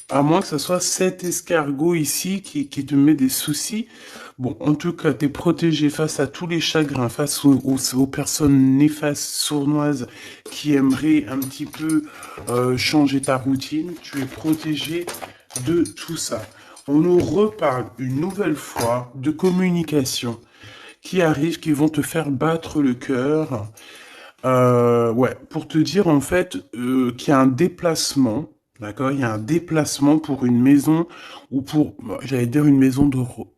À moins que ce soit cet escargot ici qui te met des soucis. Bon, en tout cas, tu es protégé face à tous les chagrins, face aux personnes néfastes, sournoises, qui aimeraient un petit peu changer ta routine. Tu es protégé de tout ça. On nous reparle une nouvelle fois de communication qui arrivent, qui vont te faire battre le cœur. Ouais, pour te dire en fait qu'il y a un déplacement, d'accord? Il y a un déplacement pour une maison ou pour, bon, j'allais dire une maison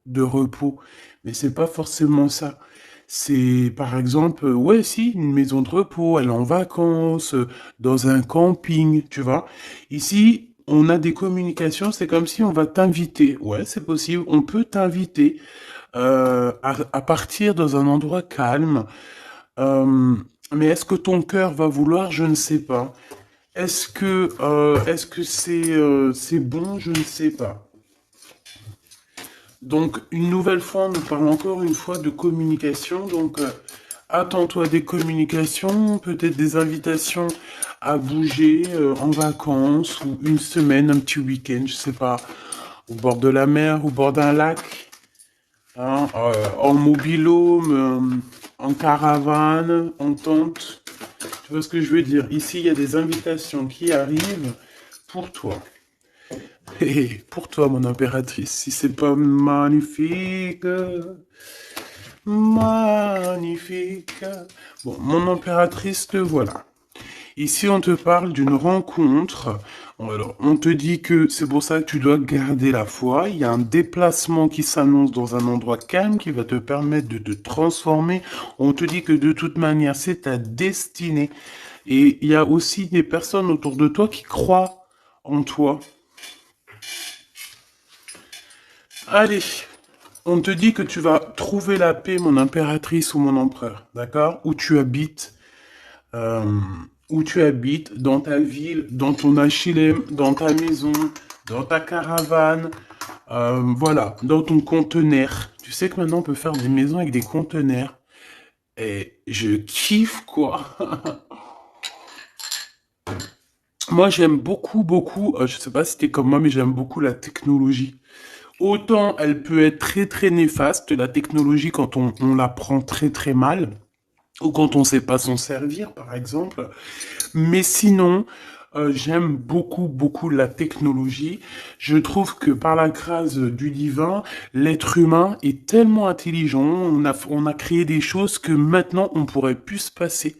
de repos, mais c'est pas forcément ça. C'est par exemple, ouais, si, une maison de repos, elle est en vacances, dans un camping, tu vois. Ici, on a des communications, c'est comme si on va t'inviter. Ouais, c'est possible, on peut t'inviter à partir dans un endroit calme. Euh, mais est-ce que ton cœur va vouloir? Je ne sais pas. Est-ce que c'est bon? Je ne sais pas. Donc une nouvelle fois, on nous parle encore une fois de communication. Donc attends-toi des communications, peut-être des invitations à bouger en vacances ou une semaine, un petit week-end, je sais pas, au bord de la mer, au bord d'un lac. Hein, en mobilhome, en caravane, en tente. Tu vois ce que je veux dire? Ici, il y a des invitations qui arrivent pour toi. Et pour toi, mon impératrice, si c'est pas magnifique, magnifique. Bon, mon impératrice, te voilà. Ici, on te parle d'une rencontre. Alors, on te dit que c'est pour ça que tu dois garder la foi. Il y a un déplacement qui s'annonce dans un endroit calme qui va te permettre de te transformer. On te dit que de toute manière, c'est ta destinée. Et il y a aussi des personnes autour de toi qui croient en toi. Allez, on te dit que tu vas trouver la paix, mon impératrice ou mon empereur, d'accord? Euh, où tu habites, dans ta ville, dans ton HLM, dans ta maison, dans ta caravane, voilà, dans ton conteneur. Tu sais que maintenant on peut faire des maisons avec des conteneurs. Et je kiffe quoi. Moi j'aime beaucoup, beaucoup, je sais pas si t'es comme moi, mais j'aime beaucoup la technologie. Autant elle peut être très très néfaste, la technologie, quand on la prend très très mal, ou quand on sait pas s'en servir, par exemple. Mais sinon, j'aime beaucoup, beaucoup la technologie. Je trouve que par la grâce du divin, l'être humain est tellement intelligent. On a créé des choses que maintenant on pourrait plus se passer.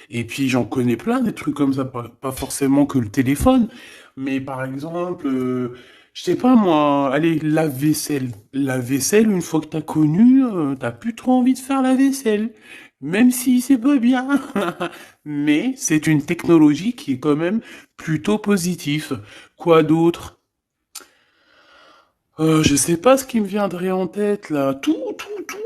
Et puis j'en connais plein des trucs comme ça, pas forcément que le téléphone, mais par exemple, je sais pas moi, allez, lave-vaisselle. Lave-vaisselle, une fois que t'as connu, t'as plus trop envie de faire la vaisselle. Même si c'est pas bien. Mais c'est une technologie qui est quand même plutôt positive. Quoi d'autre? Je sais pas ce qui me viendrait en tête là. Tout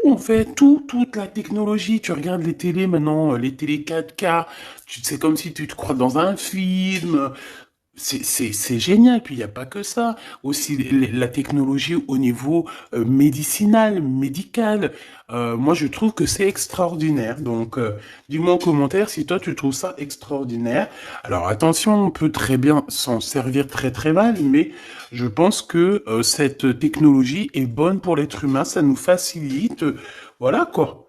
en fait, toute la technologie. Tu regardes les télés maintenant, les télés 4K. C'est comme si tu te crois dans un film. C'est génial. Puis il n'y a pas que ça. Aussi la technologie au niveau médicinal, médical. Moi, je trouve que c'est extraordinaire. Donc, dis-moi en commentaire si toi, tu trouves ça extraordinaire. Alors, attention, on peut très bien s'en servir très très mal, mais je pense que cette technologie est bonne pour l'être humain. Ça nous facilite. Voilà quoi.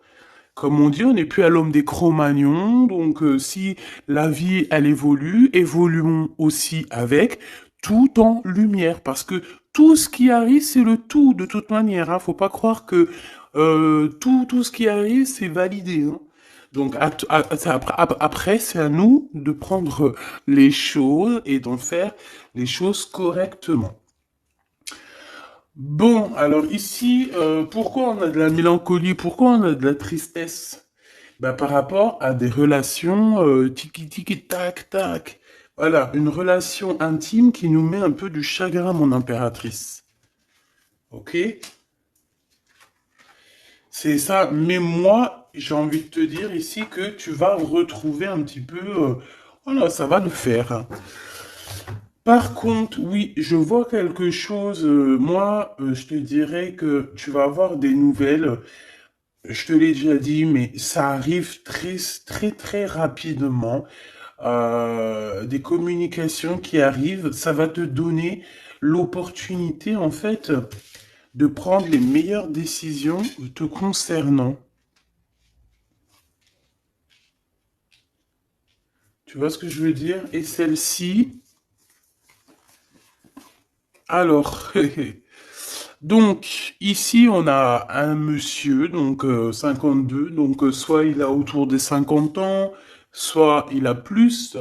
Comme on dit, on n'est plus à l'homme des Cro-Magnons, donc si la vie, elle évolue, évoluons aussi avec, tout en lumière, parce que tout ce qui arrive, c'est le tout, de toute manière, hein. Faut pas croire que tout ce qui arrive, c'est validé, hein. Donc après, c'est à nous de prendre les choses et d'en faire les choses correctement. Bon, alors ici, pourquoi on a de la mélancolie, pourquoi on a de la tristesse? Bah, par rapport à des relations tiki tiki tac tac. Voilà, une relation intime qui nous met un peu du chagrin, mon impératrice. Ok? C'est ça. Mais moi, j'ai envie de te dire ici que tu vas retrouver un petit peu. Voilà, ça va le faire. Par contre, oui, je vois quelque chose. Moi, je te dirais que tu vas avoir des nouvelles. Je te l'ai déjà dit, mais ça arrive très, très, très rapidement. des communications qui arrivent, ça va te donner l'opportunité, en fait, de prendre les meilleures décisions te concernant. Tu vois ce que je veux dire? Et celle-ci, alors, donc, ici, on a un monsieur, donc 52, donc soit il a autour des 50 ans, soit il a plus,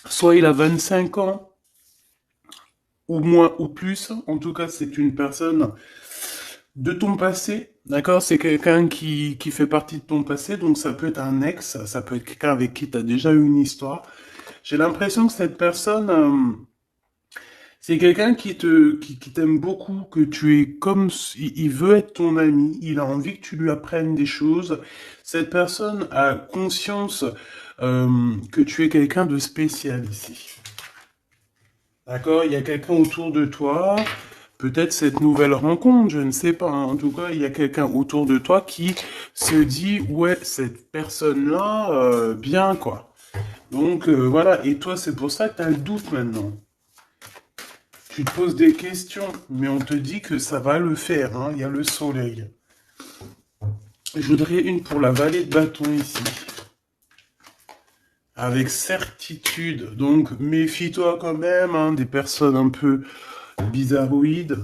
soit il a 25 ans, ou moins ou plus. En tout cas, c'est une personne de ton passé, d'accord? C'est quelqu'un qui fait partie de ton passé, donc ça peut être un ex, ça peut être quelqu'un avec qui tu as déjà eu une histoire. J'ai l'impression que cette personne, c'est quelqu'un qui t'aime beaucoup, que tu es comme, il veut être ton ami, il a envie que tu lui apprennes des choses. Cette personne a conscience que tu es quelqu'un de spécial ici. D'accord? Il y a quelqu'un autour de toi, peut-être cette nouvelle rencontre, je ne sais pas. En tout cas, il y a quelqu'un autour de toi qui se dit, ouais, cette personne-là, bien, quoi. Donc, voilà. Et toi, c'est pour ça que tu as le doute maintenant. Tu te poses des questions, mais on te dit que ça va le faire, hein. Il y a le soleil. Je voudrais une pour la vallée de bâton ici. Avec certitude. Donc, méfie-toi quand même, hein, des personnes un peu bizarroïdes.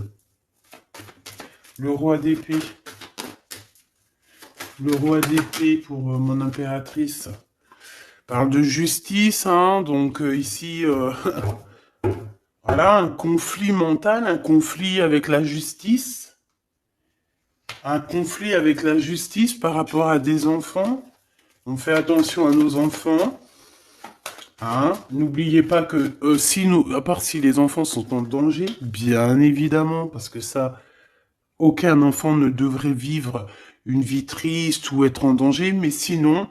Le roi d'épée. Le roi d'épée pour mon impératrice. Parle de justice, hein, donc ici, voilà, un conflit mental, un conflit avec la justice. Un conflit avec la justice par rapport à des enfants. On fait attention à nos enfants. Hein? N'oubliez pas que si nous, à part si les enfants sont en danger, bien évidemment, parce que ça, aucun enfant ne devrait vivre une vie triste ou être en danger, mais sinon,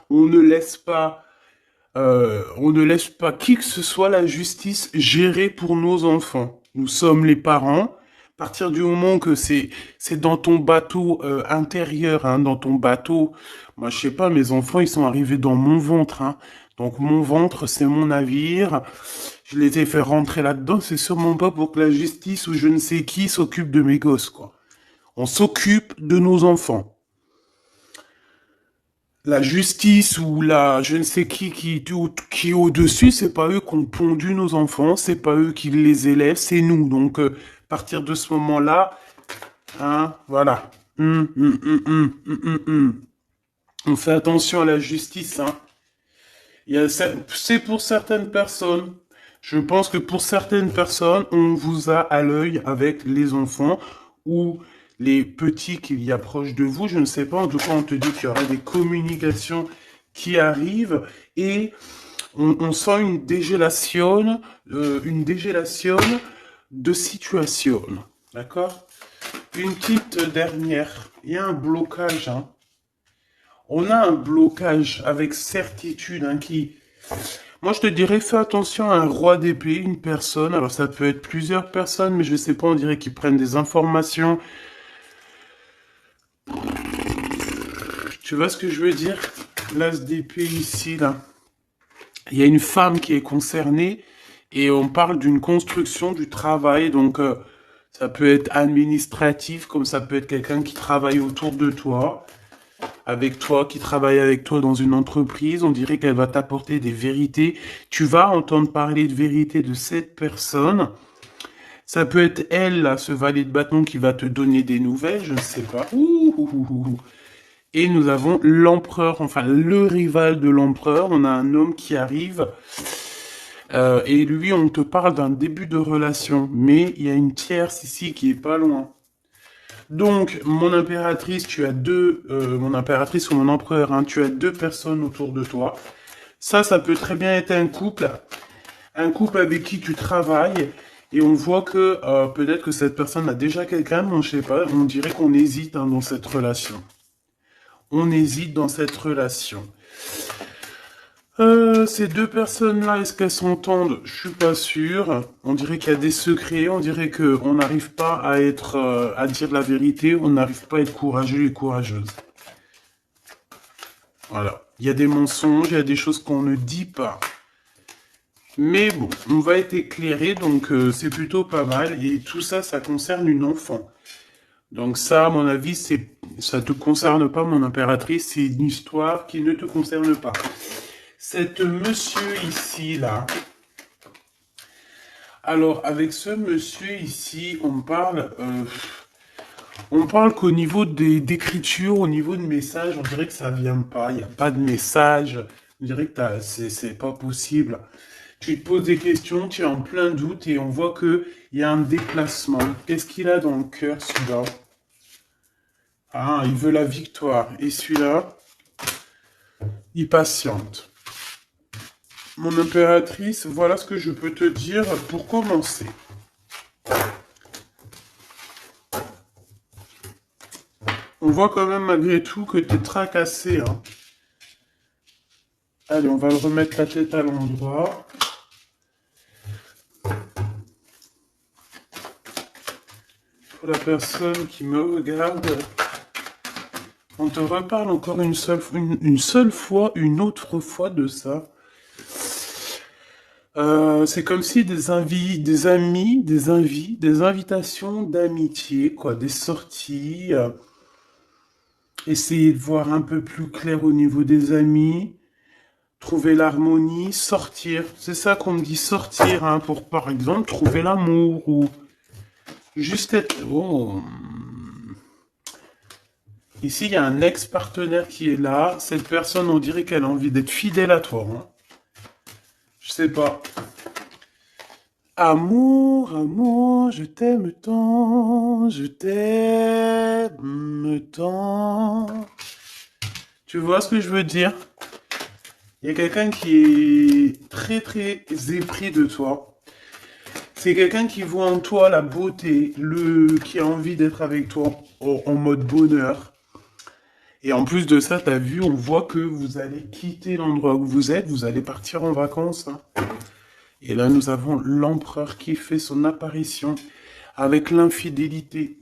on ne laisse pas, on ne laisse pas qui que ce soit la justice gérer pour nos enfants. Nous sommes les parents. À partir du moment que c'est dans ton bateau intérieur, hein, dans ton bateau, moi je sais pas, mes enfants ils sont arrivés dans mon ventre, hein. Donc mon ventre c'est mon navire. Je les ai fait rentrer là-dedans. C'est sûrement pas pour que la justice ou je ne sais qui s'occupe de mes gosses, quoi. On s'occupe de nos enfants. La justice ou la je ne sais qui est au-dessus, c'est pas eux qui ont pondu nos enfants, c'est pas eux qui les élèvent, c'est nous. Donc, à partir de ce moment-là, hein, voilà. On fait attention à la justice, hein. C'est pour certaines personnes. Je pense que pour certaines personnes, on vous a à l'œil avec les enfants ou les petits qui y approchent de vous. Je ne sais pas. En tout cas, on te dit qu'il y aura des communications qui arrivent et on sent une dégélation de situation. D'accord? Une petite dernière. Il y a un blocage, hein. On a un blocage avec certitude, hein, qui... Moi, je te dirais, fais attention à un roi d'épée, une personne. Alors, ça peut être plusieurs personnes, mais je sais pas, on dirait qu'ils prennent des informations. Tu vois ce que je veux dire? L'as d'épée ici, là. Il y a une femme qui est concernée et on parle d'une construction du travail. Donc, ça peut être administratif, comme ça peut être quelqu'un qui travaille autour de toi. Avec toi, qui travaille avec toi dans une entreprise, on dirait qu'elle va t'apporter des vérités. Tu vas entendre parler de vérité de cette personne. Ça peut être elle, là, ce valet de bâton qui va te donner des nouvelles, je ne sais pas. Et nous avons l'empereur, enfin le rival de l'empereur. On a un homme qui arrive. Et lui, on te parle d'un début de relation. Mais il y a une tierce ici qui est pas loin. Donc, mon impératrice, tu as mon impératrice ou mon empereur, hein, tu as deux personnes autour de toi. Ça peut très bien être un couple avec qui tu travailles, et on voit que peut-être que cette personne a déjà quelqu'un, mais on ne sait pas, on dirait qu'on hésite, hein, dans cette relation. On hésite dans cette relation. Ces deux personnes-là, est-ce qu'elles s'entendent? Je suis pas sûr. On dirait qu'il y a des secrets. On dirait que on n'arrive pas à être, à dire la vérité. On n'arrive pas à être courageux et courageuse. Voilà. Il y a des mensonges, il y a des choses qu'on ne dit pas. Mais bon, on va être éclairé, donc c'est plutôt pas mal. Et tout ça, ça concerne une enfant. Donc ça, à mon avis, ça te concerne pas, mon impératrice. C'est une histoire qui ne te concerne pas. Cet monsieur ici, là. Alors, avec ce monsieur ici, on parle qu'au niveau d'écriture, au niveau de message, on dirait que ça vient pas. Il n'y a pas de message. On dirait que c'est pas possible. Tu te poses des questions, tu es en plein doute et on voit que il y a un déplacement. Qu'est-ce qu'il a dans le cœur, celui-là? Ah, il veut la victoire. Et celui-là, il patiente. Mon impératrice, voilà ce que je peux te dire pour commencer. On voit quand même malgré tout que tu es tracassé, hein. Allez, on va le remettre la tête à l'endroit. Pour la personne qui me regarde, on te reparle encore une seule fois, une autre fois de ça. C'est comme si des amis, des invitations d'amitié, quoi, des sorties. Essayer de voir un peu plus clair au niveau des amis, trouver l'harmonie, sortir. C'est ça qu'on me dit, sortir, hein, pour par exemple trouver l'amour ou juste être. Oh. Ici, il y a un ex-partenaire qui est là. Cette personne, on dirait qu'elle a envie d'être fidèle à toi, hein. Je sais pas. Amour, amour, je t'aime tant, je t'aime tant. Tu vois ce que je veux dire? Il y a quelqu'un qui est très très épris de toi. C'est quelqu'un qui voit en toi la beauté, qui a envie d'être avec toi en mode bonheur. Et en plus de ça, t'as vu, on voit que vous allez quitter l'endroit où vous êtes, vous allez partir en vacances, hein. Et là, nous avons l'empereur qui fait son apparition avec l'infidélité.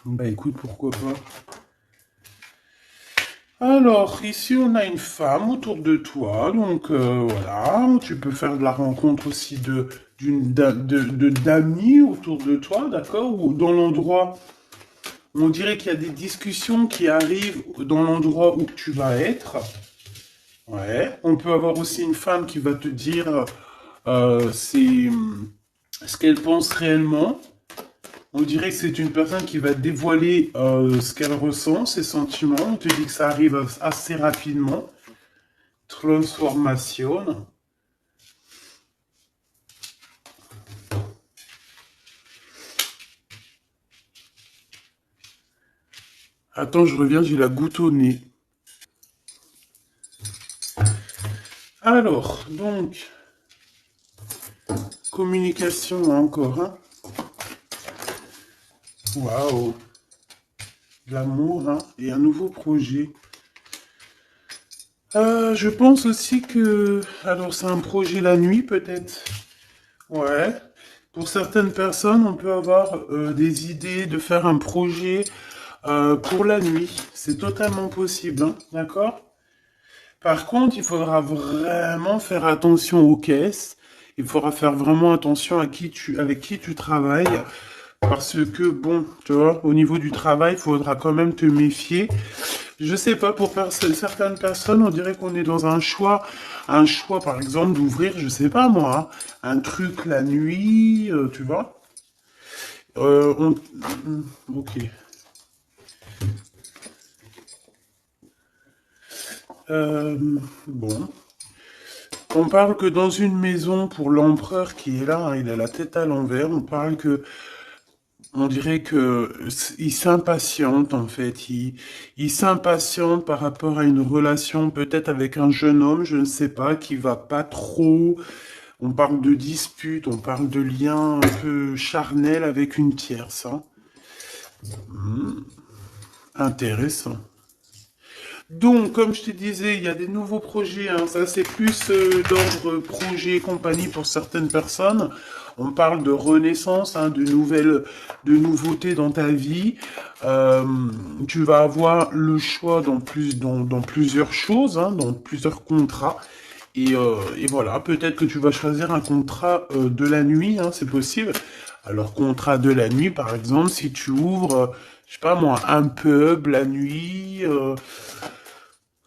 Bah écoute, pourquoi pas. Alors, ici, on a une femme autour de toi. Donc, voilà, tu peux faire de la rencontre aussi d'amis autour de toi, d'accord? Ou dans l'endroit, on dirait qu'il y a des discussions qui arrivent dans l'endroit où tu vas être. Ouais. On peut avoir aussi une femme qui va te dire ce qu'elle pense réellement. On dirait que c'est une personne qui va dévoiler ce qu'elle ressent, ses sentiments. On te dit que ça arrive assez rapidement. Transformation. Attends, je reviens, j'ai la goutte au nez. Alors, donc, communication encore, hein. Waouh. L'amour, hein, et un nouveau projet. Je pense aussi que... Alors, c'est un projet la nuit, peut-être. Ouais. Pour certaines personnes, on peut avoir des idées de faire un projet pour la nuit. C'est totalement possible, hein, d'accord? Par contre, il faudra vraiment faire attention aux caisses. Il faudra faire vraiment attention avec qui tu travailles. Parce que, bon, tu vois, au niveau du travail, il faudra quand même te méfier. Je sais pas, pour certaines personnes, on dirait qu'on est dans un choix par exemple d'ouvrir, je sais pas moi, hein, un truc la nuit, tu vois. Euh, on- Ok. Euh, bon. On parle que dans une maison pour l'empereur qui est là, hein, il a la tête à l'envers, on dirait que il s'impatiente en fait, il s'impatiente par rapport à une relation peut-être avec un jeune homme, je ne sais pas, qui va pas trop. On parle de dispute, on parle de lien un peu charnel avec une tierce, hein. Hmm, intéressant. Donc, comme je te disais, il y a des nouveaux projets, hein. Ça, c'est plus d'ordre projet et compagnie pour certaines personnes. On parle de renaissance, hein, de nouveautés dans ta vie. Euh, Tu vas avoir le choix dans plusieurs choses, hein, dans plusieurs contrats. Et voilà, peut-être que tu vas choisir un contrat de la nuit, hein, c'est possible. Alors, contrat de la nuit, par exemple, si tu ouvres, je sais pas moi, un pub la nuit.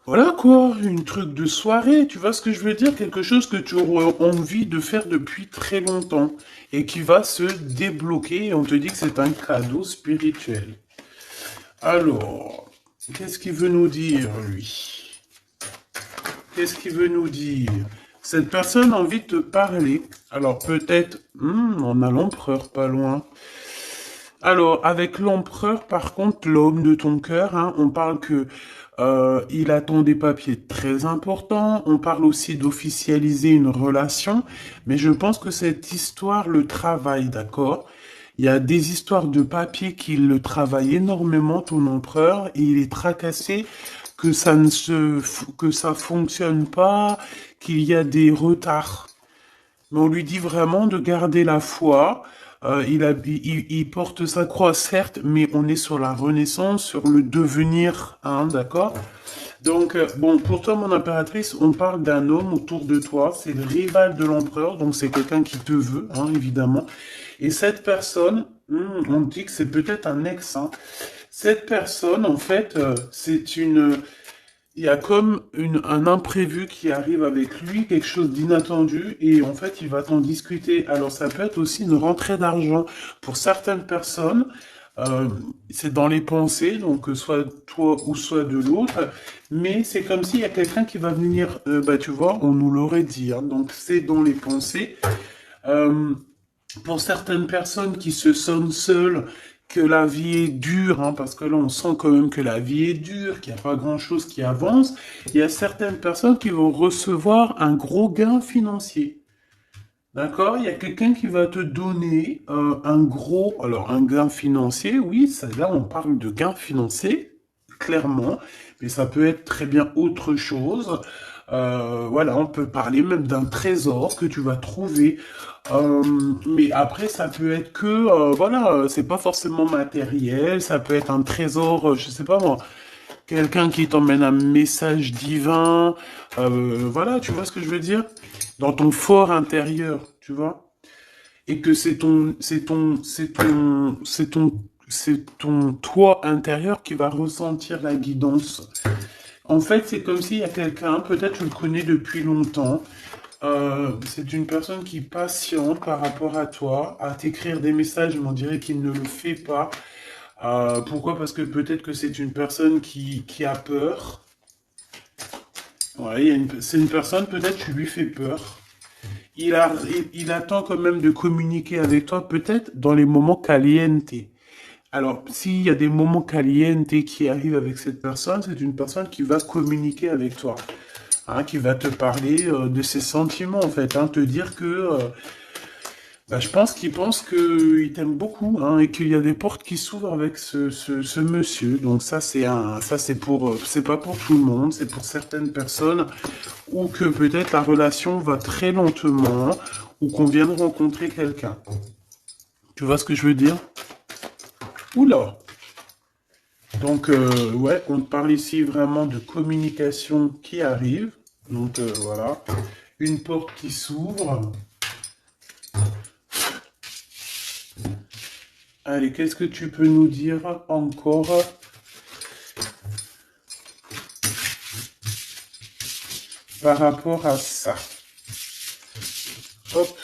Voilà quoi, une truc de soirée, tu vois ce que je veux dire? Quelque chose que tu aurais envie de faire depuis très longtemps et qui va se débloquer et on te dit que c'est un cadeau spirituel. Alors, qu'est-ce qu'il veut nous dire, lui? Qu'est-ce qu'il veut nous dire? Cette personne a envie de te parler. Alors peut-être, on a l'empereur pas loin. Alors, avec l'empereur, par contre, l'homme de ton cœur, hein, on parle que il attend des papiers très importants. On parle aussi d'officialiser une relation, mais je pense que cette histoire le travaille, d'accord? Il y a des histoires de papiers qui le travaillent énormément, ton empereur, et il est tracassé que ça fonctionne pas, qu'il y a des retards. Mais on lui dit vraiment de garder la foi. Il porte sa croix, certes, mais on est sur la renaissance, sur le devenir, hein, d'accord? Donc, bon, pour toi, mon impératrice, on parle d'un homme autour de toi. C'est le rival de l'empereur, donc c'est quelqu'un qui te veut, hein, évidemment. Et cette personne, on dit que c'est peut-être un ex, hein. Cette personne, en fait, il y a comme un imprévu qui arrive avec lui, quelque chose d'inattendu, et en fait, il va t'en discuter. Alors, ça peut être aussi une rentrée d'argent. Pour certaines personnes, euh, c'est dans les pensées, donc soit toi ou soit de l'autre, mais c'est comme s'il y a quelqu'un qui va venir, bah tu vois, on nous l'aurait dit, hein. Donc c'est dans les pensées. Euh, pour certaines personnes qui se sentent seules, que la vie est dure, hein, parce que là on sent quand même que la vie est dure, qu'il n'y a pas grand-chose qui avance, il y a certaines personnes qui vont recevoir un gros gain financier. D'accord? Il y a quelqu'un qui va te donner alors un gain financier, oui, ça, là on parle de gain financier, clairement, mais ça peut être très bien autre chose. Voilà, on peut parler même d'un trésor que tu vas trouver. Euh, mais après, ça peut être que, voilà, c'est pas forcément matériel, ça peut être un trésor, je sais pas moi, quelqu'un qui t'emmène un message divin, voilà, tu vois ce que je veux dire? Dans ton fort intérieur, tu vois? Et que c'est ton toi intérieur qui va ressentir la guidance. En fait, c'est comme s'il y a quelqu'un, peut-être tu le connais depuis longtemps, c'est une personne qui patiente par rapport à toi, à t'écrire des messages, mais on dirait qu'il ne le fait pas. Pourquoi? Parce que peut-être que c'est une personne qui a peur. Ouais, c'est une personne, peut-être tu lui fais peur. Il attend quand même de communiquer avec toi, peut-être dans les moments caliente. Alors, s'il y a des moments caliente qui arrivent avec cette personne, c'est une personne qui va communiquer avec toi, hein, qui va te parler de ses sentiments, en fait, hein, te dire que bah, je pense qu'il pense qu'il t'aime beaucoup, hein, et qu'il y a des portes qui s'ouvrent avec ce monsieur. Donc ça c'est c'est pas pour tout le monde, c'est pour certaines personnes, ou que peut-être la relation va très lentement, ou qu'on vient de rencontrer quelqu'un. Tu vois ce que je veux dire? Oula! Donc ouais, on parle ici vraiment de communication qui arrive. Donc voilà, une porte qui s'ouvre. Allez, qu'est-ce que tu peux nous dire encore par rapport à ça? Hop,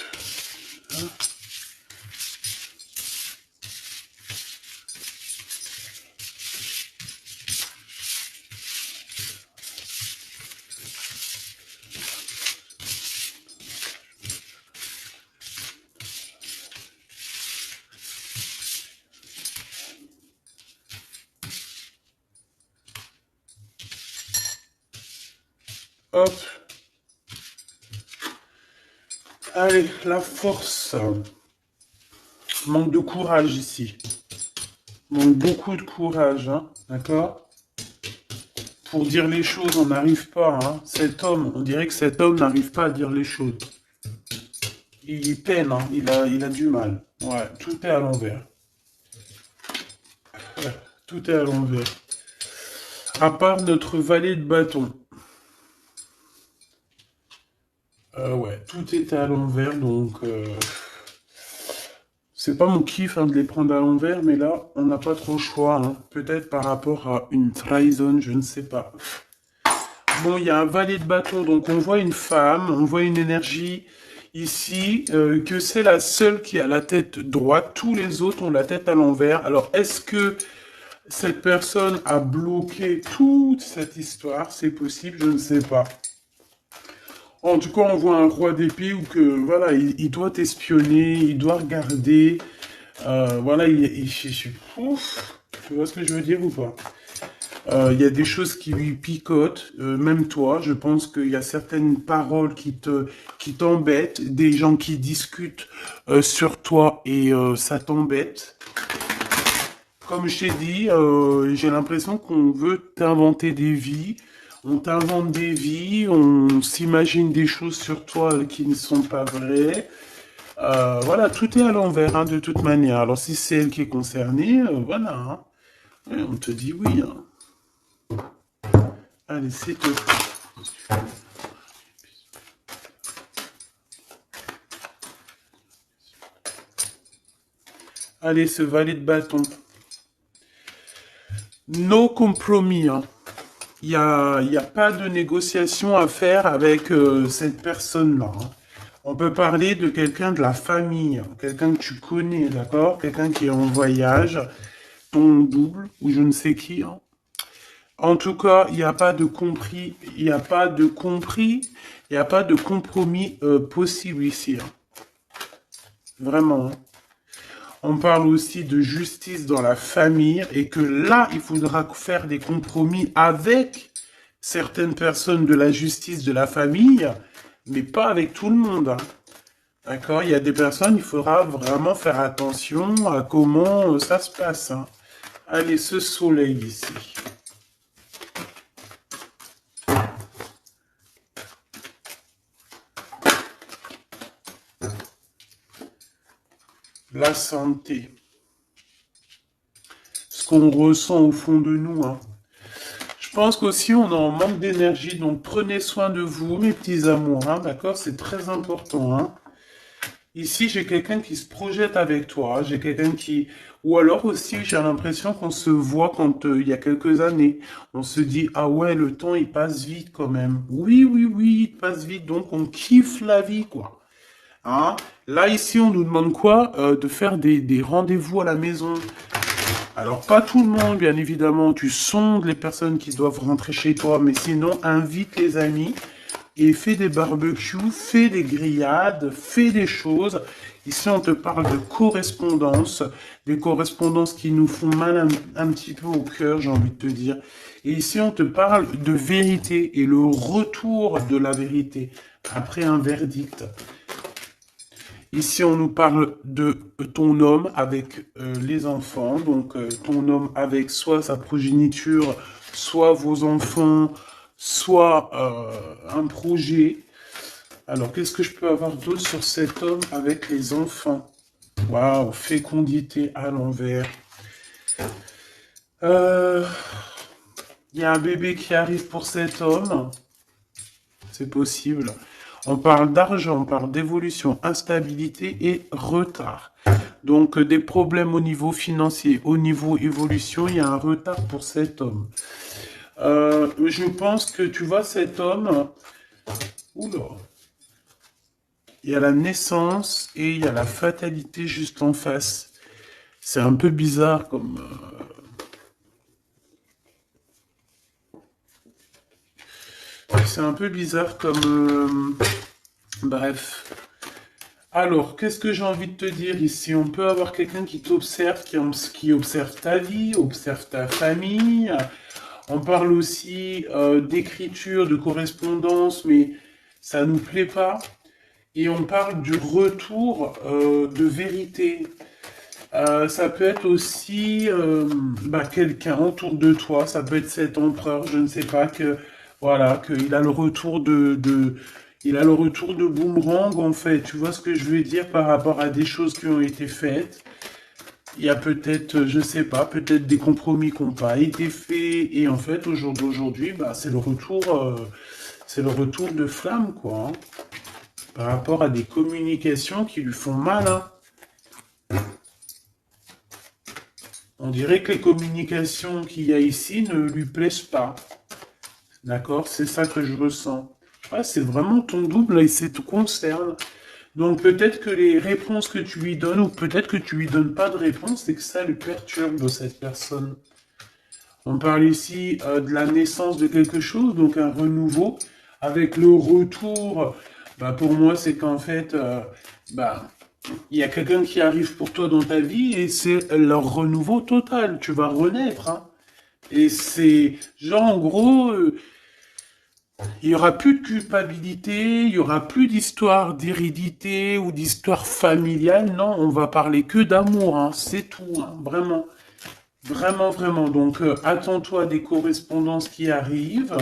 hop. Allez, la force. Manque de courage ici. Manque beaucoup de courage, hein, d'accord? pour dire les choses, on n'arrive pas, hein. Cet homme, on dirait que cet homme n'arrive pas à dire les choses. Il peine, hein. Il a du mal. Ouais, tout est à l'envers. Ouais, tout est à l'envers. À part notre valet de bâton. Ouais, tout est à l'envers, donc c'est pas mon kiff hein, de les prendre à l'envers, mais là, on n'a pas trop le choix. Hein. Peut-être par rapport à une trahison, je ne sais pas. Bon, il y a un valet de bâton, donc on voit une femme, on voit une énergie ici, que c'est la seule qui a la tête droite, tous les autres ont la tête à l'envers. Alors, est-ce que cette personne a bloqué toute cette histoire? C'est possible, je ne sais pas. En tout cas, on voit un roi d'épée où que, voilà, il doit espionner, il doit regarder. Voilà, ouf, tu vois ce que je veux dire ou pas? Il y a des choses qui lui picotent, même toi, je pense qu'il y a certaines paroles qui t'embêtent, des gens qui discutent sur toi et ça t'embête. Comme je t'ai dit, j'ai l'impression qu'on veut t'inventer des vies. On t'invente des vies, on s'imagine des choses sur toi qui ne sont pas vraies. Voilà, tout est à l'envers, hein, de toute manière. Alors si c'est elle qui est concernée, voilà. Hein. Ouais, on te dit oui. Hein. Allez, c'est tout. Allez, ce valet de bâton. No compromis. Hein. Il y a pas de négociation à faire avec cette personne-là. Hein. On peut parler de quelqu'un de la famille, quelqu'un que tu connais, d'accord? Quelqu'un qui est en voyage, ton double, ou je ne sais qui. Hein. En tout cas, il n'y a pas de compris, il n'y a pas de compris, il n'y a pas de compromis possible ici. Hein. Vraiment. Hein. On parle aussi de justice dans la famille et que là, il faudra faire des compromis avec certaines personnes de la justice de la famille, mais pas avec tout le monde. Hein. D'accord? Il y a des personnes, il faudra vraiment faire attention à comment ça se passe. Hein. Allez, ce soleil ici. La santé. Ce qu'on ressent au fond de nous. Hein. Je pense qu'aussi on est en manque d'énergie, donc prenez soin de vous, mes petits amours, hein, d'accord? C'est très important. Hein. Ici, j'ai quelqu'un qui se projette avec toi, j'ai quelqu'un qui... Ou alors aussi, j'ai l'impression qu'on se voit quand il y a quelques années. On se dit, ah ouais, le temps, il passe vite quand même. Oui, oui, oui, il passe vite, donc on kiffe la vie, quoi. Hein? Là, ici, on nous demande quoi? De faire des rendez-vous à la maison. Alors, pas tout le monde, bien évidemment. Tu sondes les personnes qui doivent rentrer chez toi, mais sinon, invite les amis et fais des barbecues, fais des grillades, fais des choses. Ici, on te parle de correspondance, des correspondances qui nous font mal un petit peu au cœur, j'ai envie de te dire. Et ici, on te parle de vérité et le retour de la vérité après un verdict. Ici, on nous parle de ton homme avec les enfants, donc ton homme avec soit sa progéniture, soit vos enfants, soit un projet. Alors, qu'est-ce que je peux avoir d'autre sur cet homme avec les enfants? Waouh, fécondité à l'envers. Il y a un bébé qui arrive pour cet homme. C'est possible. On parle d'argent, on parle d'évolution, instabilité et retard. Donc des problèmes au niveau financier, au niveau évolution, il y a un retard pour cet homme. Je pense que tu vois cet homme... Oula. Il y a la naissance et il y a la fatalité juste en face. C'est un peu bizarre comme... C'est un peu bizarre comme... Bref. Alors, qu'est-ce que j'ai envie de te dire ici? On peut avoir quelqu'un qui t'observe, qui observe ta vie, observe ta famille. On parle aussi d'écriture, de correspondance, mais ça nous plaît pas. Et on parle du retour de vérité. Ça peut être aussi quelqu'un autour de toi, ça peut être cet empereur, je ne sais pas, que voilà, qu'il a le retour il a le retour de boomerang en fait. Tu vois ce que je veux dire par rapport à des choses qui ont été faites. Il y a peut-être, je sais pas, peut-être des compromis qui n'ont pas été faits et en fait au jour d'aujourd'hui, c'est le retour de flamme quoi, hein, par rapport à des communications qui lui font mal, hein. On dirait que les communications qu'il y a ici ne lui plaisent pas. D'accord? C'est ça que je ressens. Ouais, c'est vraiment ton double et ça te concerne. Donc peut-être que les réponses que tu lui donnes, ou peut-être que tu lui donnes pas de réponse, et que ça le perturbe, cette personne. On parle ici de la naissance de quelque chose, donc un renouveau, avec le retour. Pour moi, c'est qu'en fait, bah, il y a quelqu'un qui arrive pour toi dans ta vie et c'est leur renouveau total. Tu vas renaître, hein. Et c'est genre en gros, il y aura plus de culpabilité, il y aura plus d'histoire d'hérédité ou d'histoire familiale. Non, on va parler que d'amour, hein. C'est tout, hein. Vraiment, vraiment, vraiment. Donc attends-toi à des correspondances qui arrivent.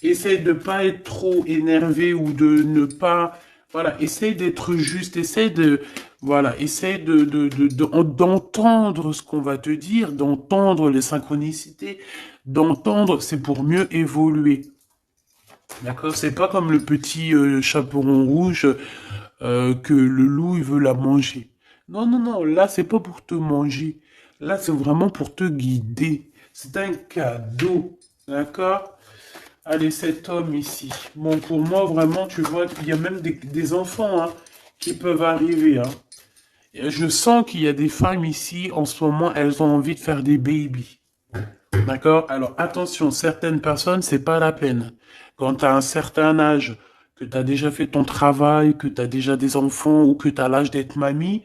Essaye de pas être trop énervé ou de ne pas, voilà, essaye d'être juste, essaye de, voilà, essaye d'entendre ce qu'on va te dire, d'entendre les synchronicités, d'entendre, c'est pour mieux évoluer. D'accord? C'est pas comme le petit chaperon rouge que le loup il veut la manger. Non, non, non, là c'est pas pour te manger. Là c'est vraiment pour te guider. C'est un cadeau. D'accord? Allez, cet homme ici. Bon, pour moi, vraiment, tu vois, il y a même des enfants hein, qui peuvent arriver. Hein. Et je sens qu'il y a des femmes ici, en ce moment, elles ont envie de faire des babies. D'accord? Alors, attention, certaines personnes, c'est pas la peine. Quand tu as un certain âge, que tu as déjà fait ton travail, que tu as déjà des enfants ou que tu as l'âge d'être mamie,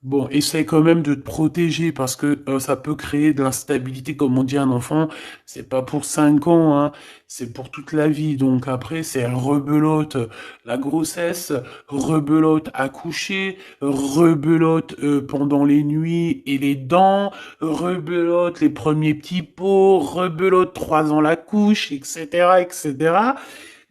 bon, essaye quand même de te protéger parce que ça peut créer de l'instabilité, comme on dit à un enfant. C'est pas pour 5 ans, hein, c'est pour toute la vie. Donc après, c'est rebelote la grossesse, rebelote accoucher, rebelote pendant les nuits et les dents, rebelote les premiers petits pots, rebelote 3 ans la couche, etc., etc.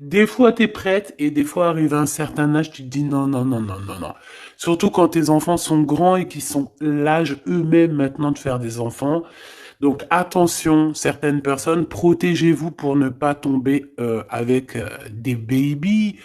Des fois, t'es prête et des fois, arrive à un certain âge, tu te dis non, non, non, non, non, non. Surtout quand tes enfants sont grands et qu'ils sont l'âge eux-mêmes maintenant de faire des enfants. Donc attention, certaines personnes, protégez-vous pour ne pas tomber avec des babies.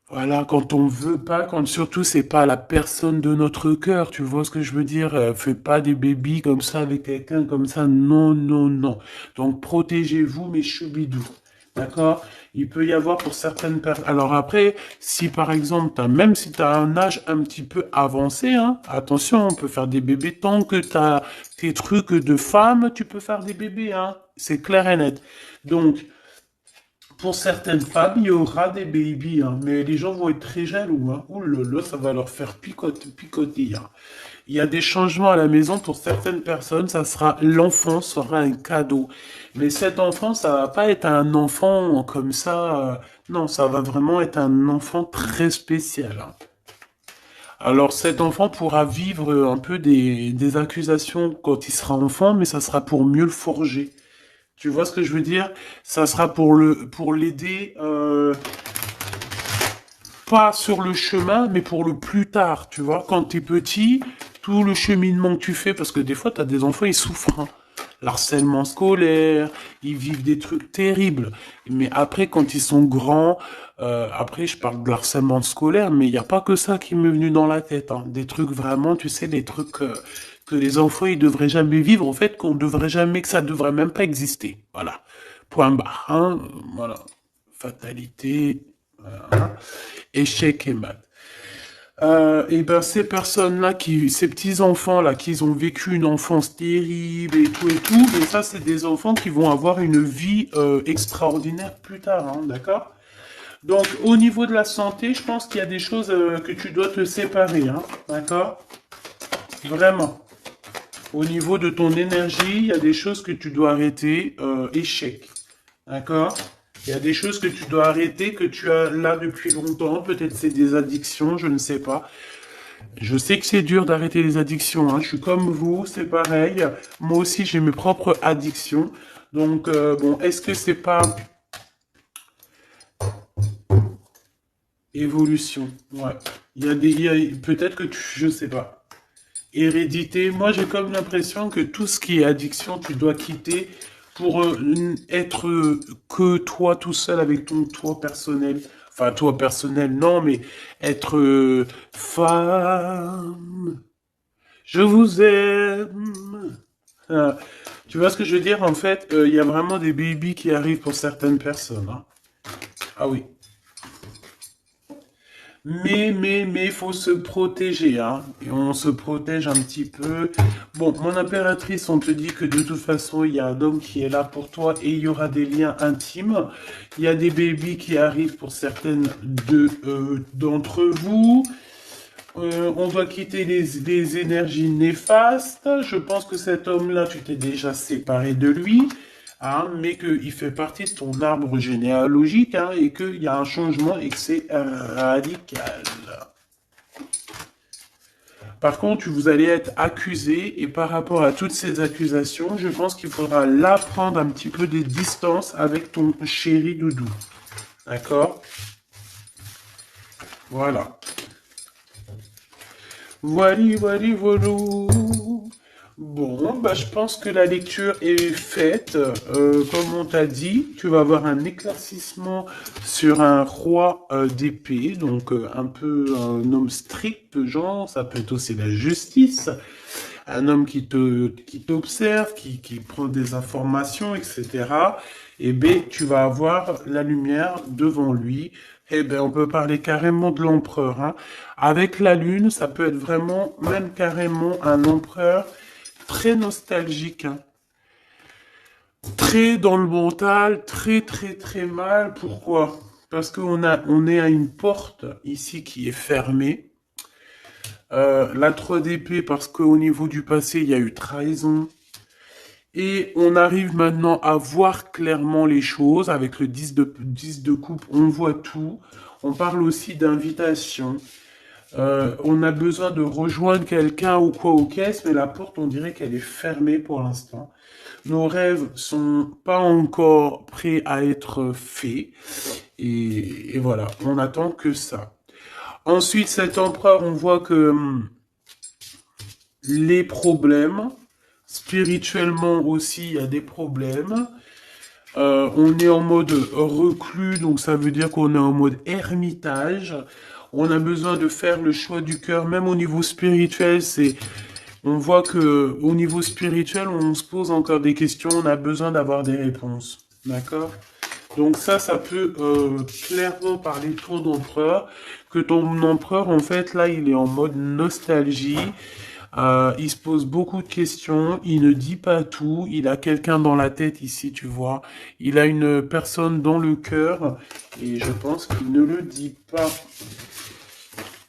Voilà, quand on veut pas, quand surtout c'est pas la personne de notre cœur, tu vois ce que je veux dire? Fais pas des bébés comme ça avec quelqu'un comme ça, non, non, non. Donc protégez-vous, mes choubidous, d'accord? Il peut y avoir pour certaines personnes. Alors après, si par exemple, même si tu as un âge un petit peu avancé, hein, attention, on peut faire des bébés tant que tu as tes trucs de femme, tu peux faire des bébés, hein. C'est clair et net. Donc, pour certaines femmes, il y aura des babies, hein, mais les gens vont être très jaloux. Hein. Ouh là là, ça va leur faire picoter. Hein. Il y a des changements à la maison pour certaines personnes. L'enfant sera un cadeau. Mais cet enfant, ça va pas être un enfant comme ça. Non, ça va vraiment être un enfant très spécial. Hein. Alors cet enfant pourra vivre un peu des accusations quand il sera enfant, mais ça sera pour mieux le forger. Tu vois ce que je veux dire? Ça sera pour l'aider, pas sur le chemin, mais pour le plus tard. Tu vois, quand t'es petit, tout le cheminement que tu fais, parce que des fois, t'as des enfants, ils souffrent. Hein. L'harcèlement scolaire, ils vivent des trucs terribles. Mais après, quand ils sont grands, après, je parle de harcèlement scolaire, mais il n'y a pas que ça qui m'est venu dans la tête. Hein. Des trucs vraiment, tu sais, des trucs que les enfants, ils devraient jamais vivre, en fait, qu'on devrait jamais, que ça devrait même pas exister. Voilà. Point barre. Hein. Voilà. Fatalité. Voilà. Échec et mat. Et ben ces personnes-là, ces petits-enfants-là, qui ont vécu une enfance terrible et tout, mais ça, c'est des enfants qui vont avoir une vie extraordinaire plus tard, hein, d'accord? Donc, au niveau de la santé, je pense qu'il y a des choses que tu dois te séparer, hein, d'accord? Vraiment. Au niveau de ton énergie, il y a des choses que tu dois arrêter, échec, d'accord? Il y a des choses que tu dois arrêter, que tu as là depuis longtemps, peut-être c'est des addictions, je ne sais pas. Je sais que c'est dur d'arrêter les addictions, hein. Je suis comme vous, c'est pareil. Moi aussi, j'ai mes propres addictions. Donc, bon, est-ce que c'est pas évolution? Ouais. Peut-être que je sais pas. Hérédité. Moi, j'ai comme l'impression que tout ce qui est addiction, tu dois quitter pour être que toi tout seul avec ton toi personnel. Enfin, toi personnel, non, mais être femme. Je vous aime. Ah, tu vois ce que je veux dire? En fait, il y a vraiment des babies qui arrivent pour certaines personnes, hein. Ah oui. Mais, faut se protéger, hein. Et on se protège un petit peu. Bon, mon impératrice, on te dit que de toute façon, il y a un homme qui est là pour toi et il y aura des liens intimes. Il y a des babies qui arrivent pour certaines d'entre vous. On doit quitter les énergies néfastes. Je pense que cet homme-là, tu t'es déjà séparé de lui, hein, mais qu'il fait partie de ton arbre généalogique, hein, et qu'il y a un changement et que c'est radical. Par contre, vous allez être accusé, et par rapport à toutes ces accusations, je pense qu'il faudra là prendre un petit peu des distances avec ton chéri doudou. D'accord? Voilà. Voili, voili, voilou. Bon, bah, je pense que la lecture est faite. Comme on t'a dit, tu vas avoir un éclaircissement sur un roi d'épée, donc un peu un homme strict, genre, ça peut être aussi la justice, un homme qui t'observe, qui prend des informations, etc. Et B, tu vas avoir la lumière devant lui. Eh ben, on peut parler carrément de l'empereur, hein. Avec la lune, ça peut être vraiment, même carrément un empereur très nostalgique, hein. Très dans le mental, très très très mal. Pourquoi? Parce on est à une porte ici qui est fermée. La 3DP parce qu'au niveau du passé, il y a eu trahison. Et on arrive maintenant à voir clairement les choses. Avec le 10 de coupe, on voit tout. On parle aussi d'invitation. On a besoin de rejoindre quelqu'un ou quoi aux caisses, mais la porte, on dirait qu'elle est fermée pour l'instant. Nos rêves sont pas encore prêts à être faits. Et voilà, on attend que ça. Ensuite, cet empereur, on voit que les problèmes, spirituellement aussi, il y a des problèmes. On est en mode reclus, donc ça veut dire qu'on est en mode ermitage. On a besoin de faire le choix du cœur, même au niveau spirituel, on voit que au niveau spirituel, on se pose encore des questions, on a besoin d'avoir des réponses. D'accord? Donc ça peut clairement parler de ton empereur, que ton empereur, en fait, là, il est en mode nostalgie. Il se pose beaucoup de questions, il ne dit pas tout, il a quelqu'un dans la tête ici, tu vois. Il a une personne dans le cœur, et je pense qu'il ne le dit pas.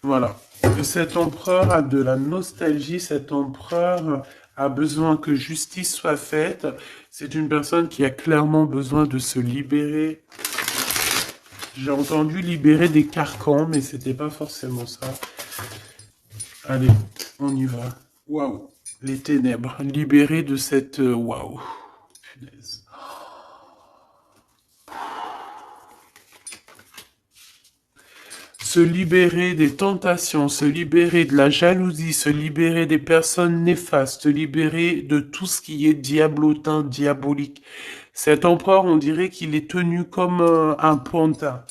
Voilà. Cet empereur a de la nostalgie, cet empereur a besoin que justice soit faite. C'est une personne qui a clairement besoin de se libérer. J'ai entendu libérer des carcans, mais c'était pas forcément ça. Allez, on y va. Waouh, les ténèbres, libérés de cette waouh. Punaise. Se libérer des tentations, se libérer de la jalousie, se libérer des personnes néfastes, se libérer de tout ce qui est diablotin, diabolique. Cet empereur, on dirait qu'il est tenu comme un pantin.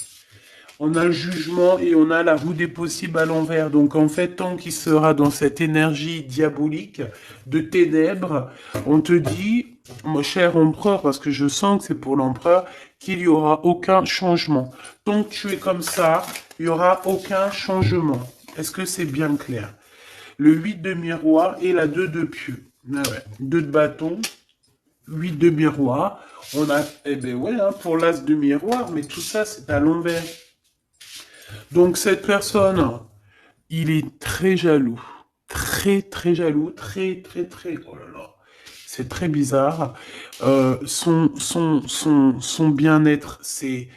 On a le jugement et on a la roue des possibles à l'envers. Donc en fait, tant qu'il sera dans cette énergie diabolique de ténèbres, on te dit, mon cher empereur, parce que je sens que c'est pour l'empereur, qu'il n'y aura aucun changement. Tant que tu es comme ça, il n'y aura aucun changement. Est-ce que c'est bien clair? Le 8 de miroir et la 2 de pieux. Ah ouais. 2 de bâton, 8 de miroir. On a, eh ben ouais, hein, pour l'as de miroir, mais tout ça, c'est à l'envers. Donc cette personne, il est très jaloux. Très, très jaloux. Très, très, très... Oh là là. C'est très bizarre. Son bien-être, c'est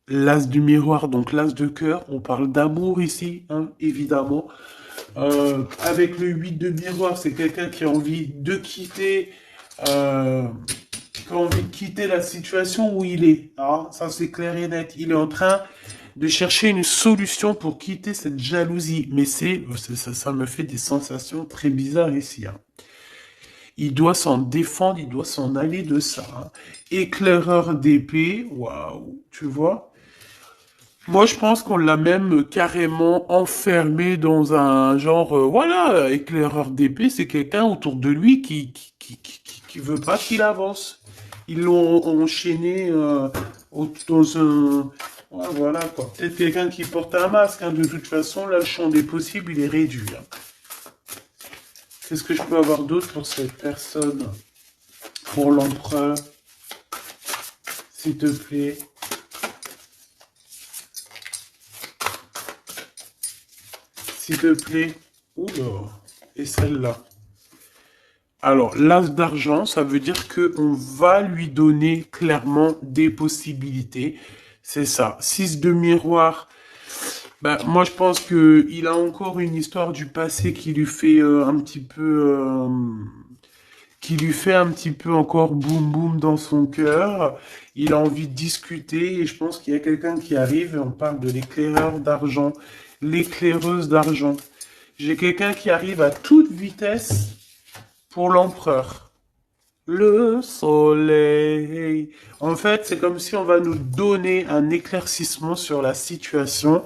l'as du miroir, donc l'as de cœur. On parle d'amour ici, hein, évidemment. Avec le 8 de miroir, c'est quelqu'un qui a envie de quitter, euh, qui a envie de quitter la situation où il est. Ah, ça c'est clair et net. Il est en train de chercher une solution pour quitter cette jalousie. Mais ça me fait des sensations très bizarres ici, hein. Il doit s'en défendre, il doit s'en aller de ça, hein. Éclaireur d'épée, waouh, tu vois. Moi, je pense qu'on l'a même carrément enfermé dans un genre, voilà, éclaireur d'épée, c'est quelqu'un autour de lui qui veut pas qu'il avance. Ils l'ont enchaîné dans un... Ouais, voilà, quoi. Peut-être quelqu'un qui porte un masque, hein. De toute façon, là, le champ des possibles, il est réduit, hein. Qu'est-ce que je peux avoir d'autre pour cette personne? Pour l'empereur, s'il te plaît. S'il te plaît. Oula. Et celle-là. Alors, l'as d'argent, ça veut dire que on va lui donner clairement des possibilités. C'est ça. 6 de miroir. Ben, moi, je pense que il a encore une histoire du passé qui lui fait un petit peu, qui lui fait un petit peu encore boum boum dans son cœur. Il a envie de discuter et je pense qu'il y a quelqu'un qui arrive et on parle de l'éclaireur d'argent, l'éclaireuse d'argent. J'ai quelqu'un qui arrive à toute vitesse pour l'empereur. Le soleil. En fait, c'est comme si on va nous donner un éclaircissement sur la situation.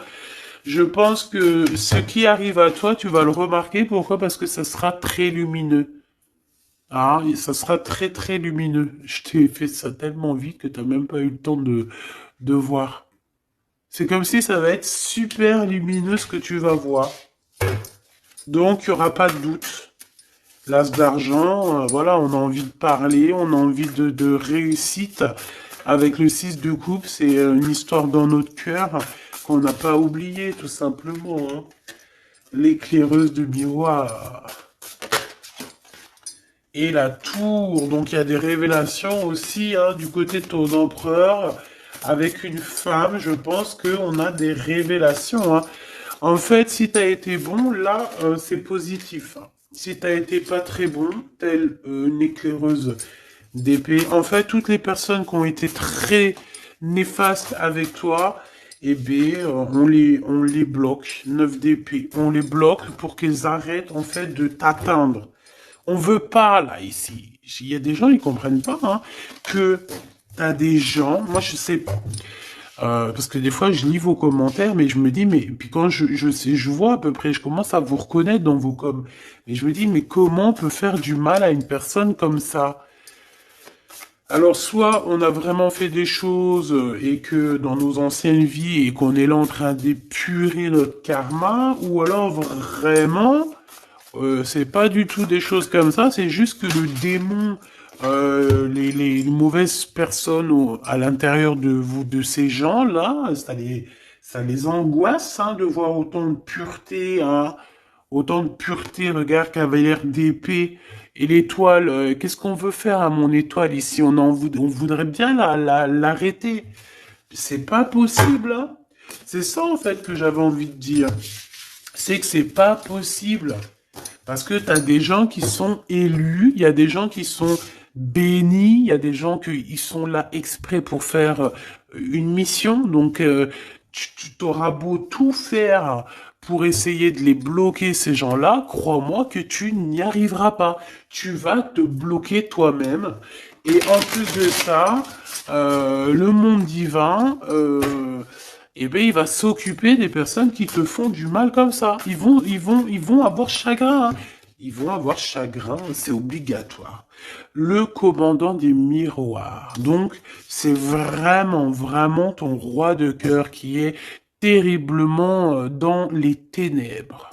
Je pense que ce qui arrive à toi, tu vas le remarquer. Pourquoi? Parce que ça sera très lumineux. Ah, et ça sera très très lumineux. Je t'ai fait ça tellement vite que t'as même pas eu le temps de voir. C'est comme si ça va être super lumineux ce que tu vas voir. Donc, il n'y aura pas de doute. L'as d'argent, voilà, on a envie de parler, on a envie de réussite. Avec le 6 de coupe, c'est une histoire dans notre cœur qu'on n'a pas oublié, tout simplement, hein. L'éclaireuse de miroir. Et la tour, donc il y a des révélations aussi, hein, du côté de ton empereur. Avec une femme, je pense qu'on a des révélations, hein. En fait, si t'as été bon, là, c'est positif, hein. Si t'as été pas très bon, telle une éclaireuse d'épée. En fait, toutes les personnes qui ont été très néfastes avec toi, eh bien, on les bloque. 9 d'épée. On les bloque pour qu'ils arrêtent, en fait, de t'atteindre. On veut pas, là, ici. Il y a des gens, ils comprennent pas, hein, que t'as des gens, moi, je sais pas. Parce que des fois, je lis vos commentaires, mais je me dis, mais puis quand je sais, je vois à peu près, je commence à vous reconnaître dans vos coms. Mais je me dis, mais comment on peut faire du mal à une personne comme ça? Alors, soit on a vraiment fait des choses et que dans nos anciennes vies et qu'on est là en train d'épurer notre karma, ou alors vraiment, c'est pas du tout des choses comme ça, c'est juste que le démon, les mauvaises personnes à l'intérieur de vous, de ces gens-là, ça les angoisse, hein, de voir autant de pureté, hein, autant de pureté, regarde, cavalière d'épée. Et l'étoile, qu'est-ce qu'on veut faire à mon étoile ici? On voudrait bien l'arrêter. C'est pas possible, hein. C'est ça, en fait, que j'avais envie de dire. C'est que c'est pas possible. Parce que tu as des gens qui sont élus, il y a des gens qui sont bénis, il y a des gens qui sont là exprès pour faire une mission. Donc, tu t'auras beau tout faire pour essayer de les bloquer, ces gens-là, crois-moi que tu n'y arriveras pas. Tu vas te bloquer toi-même. Et en plus de ça, le monde divin, eh ben, il va s'occuper des personnes qui te font du mal comme ça. Ils vont avoir chagrin, hein. Ils vont avoir chagrin, c'est obligatoire. Le commandant des miroirs. Donc, c'est vraiment, vraiment ton roi de cœur qui est terriblement dans les ténèbres.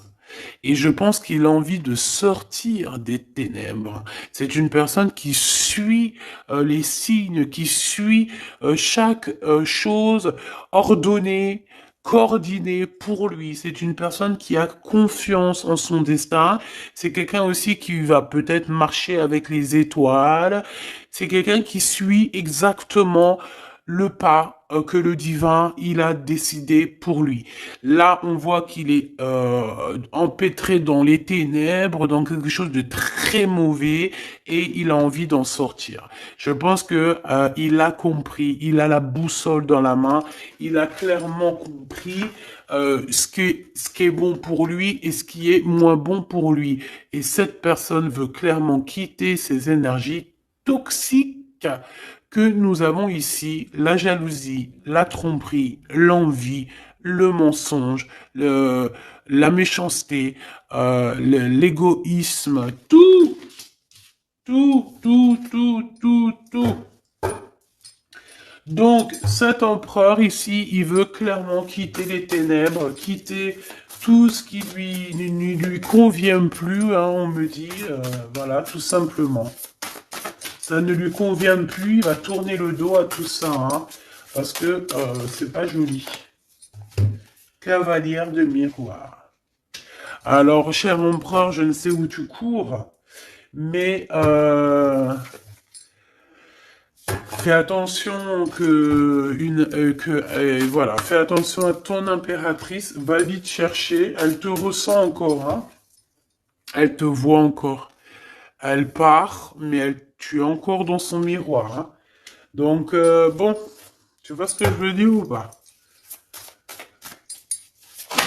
Et je pense qu'il a envie de sortir des ténèbres. C'est une personne qui suit les signes, qui suit chaque chose ordonnée, coordonnée pour lui. C'est une personne qui a confiance en son destin. C'est quelqu'un aussi qui va peut-être marcher avec les étoiles. C'est quelqu'un qui suit exactement le pas que le divin, il a décidé pour lui. Là, on voit qu'il est empêtré dans les ténèbres, dans quelque chose de très mauvais, et il a envie d'en sortir. Je pense que il a compris, il a la boussole dans la main, il a clairement compris ce qui est bon pour lui et ce qui est moins bon pour lui. Et cette personne veut clairement quitter ces énergies toxiques que nous avons ici, la jalousie, la tromperie, l'envie, le mensonge, la méchanceté, l'égoïsme, tout. Donc, cet empereur ici, il veut clairement quitter les ténèbres, quitter tout ce qui ne lui convient plus, hein, on me dit, voilà, tout simplement. Ça ne lui convient plus, il va tourner le dos à tout ça, hein, parce que c'est pas joli. Cavalière de miroir. Alors, cher empereur, je ne sais où tu cours, mais fais attention voilà, fais attention à ton impératrice, va vite chercher, elle te ressent encore, hein, elle te voit encore, elle part, mais tu es encore dans son miroir, hein. Donc bon, tu vois ce que je veux dire ou pas?